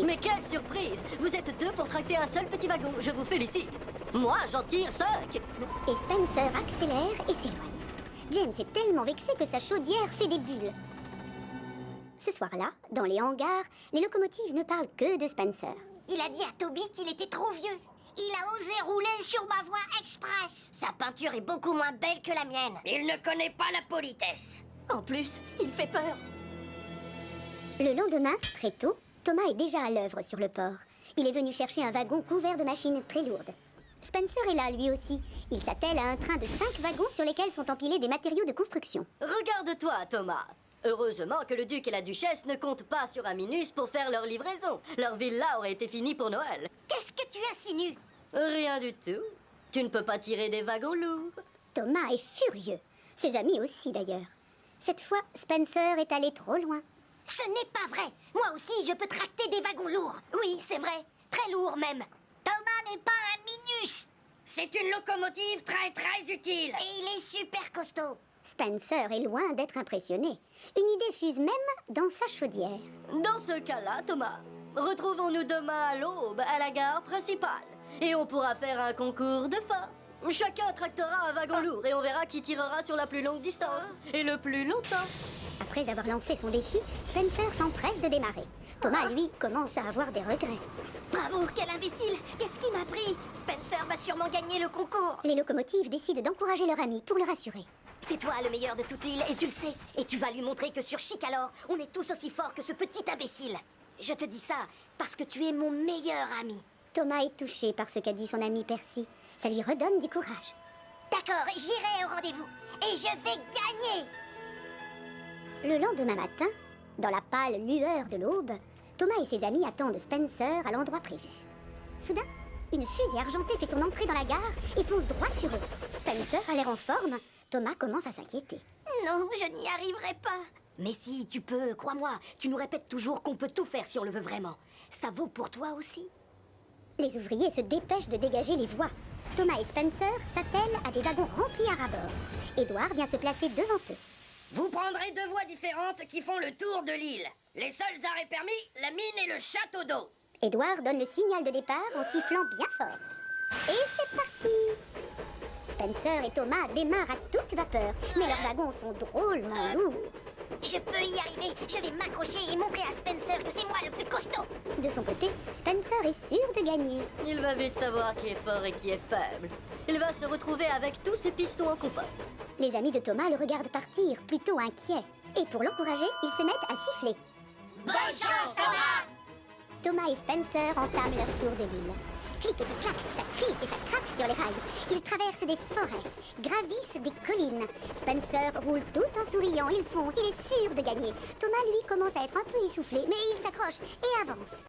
Mais quelle surprise! Vous êtes deux pour tracter un seul petit wagon, je vous félicite! Moi, j'en tire 5! Et Spencer accélère et s'éloigne. James est tellement vexé que sa chaudière fait des bulles. Ce soir-là, dans les hangars, les locomotives ne parlent que de Spencer. Il a dit à Toby qu'il était trop vieux. Il a osé rouler sur ma voie express. Sa peinture est beaucoup moins belle que la mienne. Il ne connaît pas la politesse. En plus, il fait peur! Le lendemain, très tôt, Thomas est déjà à l'œuvre sur le port. Il est venu chercher un wagon couvert de machines très lourdes. Spencer est là, lui aussi. Il s'attelle à un train de 5 wagons sur lesquels sont empilés des matériaux de construction. Regarde-toi, Thomas! Heureusement que le duc et la duchesse ne comptent pas sur un minus pour faire leur livraison. Leur villa aurait été finie pour Noël. Qu'est-ce que tu insinues? Rien du tout. Tu ne peux pas tirer des wagons lourds. Thomas est furieux. Ses amis aussi, d'ailleurs. Cette fois, Spencer est allé trop loin. Ce n'est pas vrai. Moi aussi, je peux tracter des wagons lourds. Oui, c'est vrai. Très lourds même. Thomas n'est pas un minus. C'est une locomotive très utile. Et il est super costaud. Spencer est loin d'être impressionné. Une idée fuse même dans sa chaudière. Dans ce cas-là, Thomas, retrouvons-nous demain à l'aube à la gare principale. Et on pourra faire un concours de force. Chacun tractera un wagon lourd et on verra qui tirera sur la plus longue distance. Et le plus longtemps. Après avoir lancé son défi, Spencer s'empresse de démarrer. Thomas, lui, commence à avoir des regrets. Bravo, quel imbécile. Qu'est-ce qui m'a pris? Spencer va sûrement gagner le concours. Les locomotives décident d'encourager leur ami pour le rassurer. C'est toi le meilleur de toute l'île et tu le sais. Et tu vas lui montrer que sur Chicalor, on est tous aussi forts que ce petit imbécile. Je te dis ça parce que tu es mon meilleur ami. Thomas est touché par ce qu'a dit son ami Percy. Ça lui redonne du courage. D'accord, j'irai au rendez-vous. Et je vais gagner. Le lendemain matin, dans la pâle lueur de l'aube, Thomas et ses amis attendent Spencer à l'endroit prévu. Soudain, une fusée argentée fait son entrée dans la gare et fonce droit sur eux. Spencer a l'air en forme. Thomas commence à s'inquiéter. Non, je n'y arriverai pas. Mais si, tu peux, crois-moi. Tu nous répètes toujours qu'on peut tout faire si on le veut vraiment. Ça vaut pour toi aussi. Les ouvriers se dépêchent de dégager les voies. Thomas et Spencer s'attellent à des wagons remplis à ras-bord. Édouard vient se placer devant eux. Vous prendrez 2 voies différentes qui font le tour de l'île. Les seuls arrêts permis, la mine et le château d'eau. Édouard donne le signal de départ en sifflant bien fort. Et c'est parti! Spencer et Thomas démarrent à toute vapeur, mais leurs wagons sont drôlement lourds. Je peux y arriver. Je vais m'accrocher et montrer à Spencer que c'est moi le plus costaud. De son côté, Spencer est sûr de gagner. Il va vite savoir qui est fort et qui est faible. Il va se retrouver avec tous ses pistons en compote. Les amis de Thomas le regardent partir, plutôt inquiets. Et pour l'encourager, ils se mettent à siffler. Bonne chance, Thomas! Thomas et Spencer entament leur tour de l'île. Clic-clic-clac, ça crisse et ça craque sur les rails. Ils traversent des forêts, gravissent des collines. Spencer roule tout en souriant, il fonce, il est sûr de gagner. Thomas, lui, commence à être un peu essoufflé, mais il s'accroche et avance.